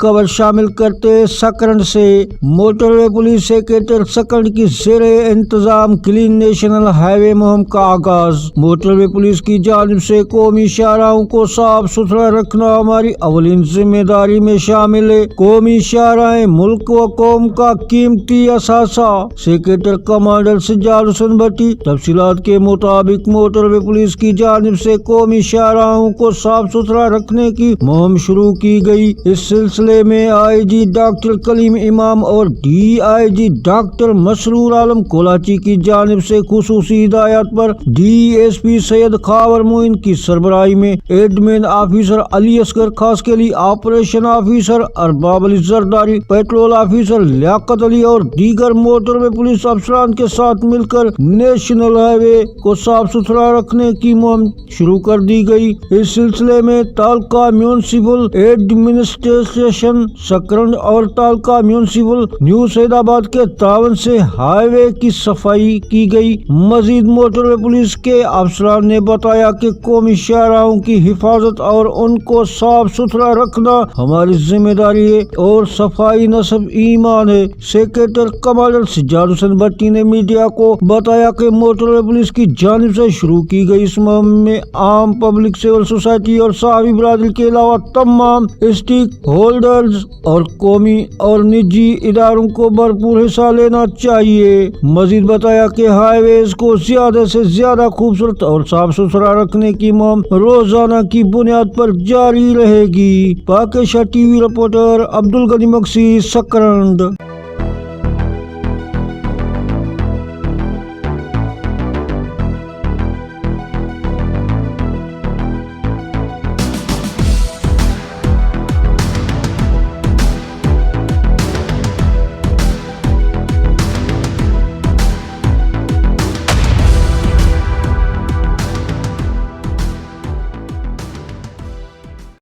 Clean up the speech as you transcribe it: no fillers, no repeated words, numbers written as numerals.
खबर शामिल करते सकरंद से मोटरवे पुलिस सेक्रेटरी सकरंद की ज़ेर इंतजाम क्लीन नेशनल हाईवे मुहिम का आगाज। मोटरवे पुलिस की जानिब से कौमी शाहराहों को साफ सुथरा रखना हमारी अवलीन जिम्मेदारी में शामिल है। कौमी शाहराहें मुल्क व कौम का कीमती असासा। सेक्रेटरी कमांडर सज्जाद हुसैन भट्टी। तफसीलात के मुताबिक मोटरवे पुलिस की जानिब से कौमी शाहराहों को साफ सुथरा रखने की मुहिम शुरू की गई। इस सिलसिले में आईजी डॉक्टर कलीम इमाम और DIG डॉक्टर मसरूर आलम कोलाची की जानिब से खुसूसी हिदायत पर DSP सैयद खावर मोइन की सरबराही में admin officer Ali Asghar Khaskheli, operation officer Arbab Ali Zardari, petrol officer Liaquat Ali और दीगर मोटरवे पुलिस अफसरान के साथ मिलकर नेशनल हाईवे को साफ सुथरा रखने की मुहिम शुरू कर दी गई। इस सिलसिले में तालका म्यूनिसिपल एडमिनिस्ट्रेशन सकरंद और तालका म्यूनिसिपल न्यू सैदाबाद के तावन से हाईवे की सफाई की गई। मजीद मोटरवे पुलिस के अफसरान ने बताया कि कौमी शाहराहों की हिफाजत और उनको साफ सुथरा रखना हमारी जिम्मेदारी है और सफाई नस्ब ईमान है। सेक्रेटरी कमांडर सज्जाद हुसैन भट्टी ने मीडिया को बताया कि मोटरवे पुलिस की जानिब से शुरू की गई इस मुहिम में आम पब्लिक, सिविल सोसाइटी और साहबी बिरादरी के अलावा तमाम स्टेक होल्डर्स और कौमी और निजी इदारों को भरपूर हिस्सा लेना चाहिए। मजीद बताया कि हाईवेज को ज्यादा से ज्यादा खूबसूरत और साफ सुथरा रखने की मुहिम रोजाना की बुनियाद पर जारी रहेगी। Pakistan TV reporter Abdul Ghani Maksi, सकरंद।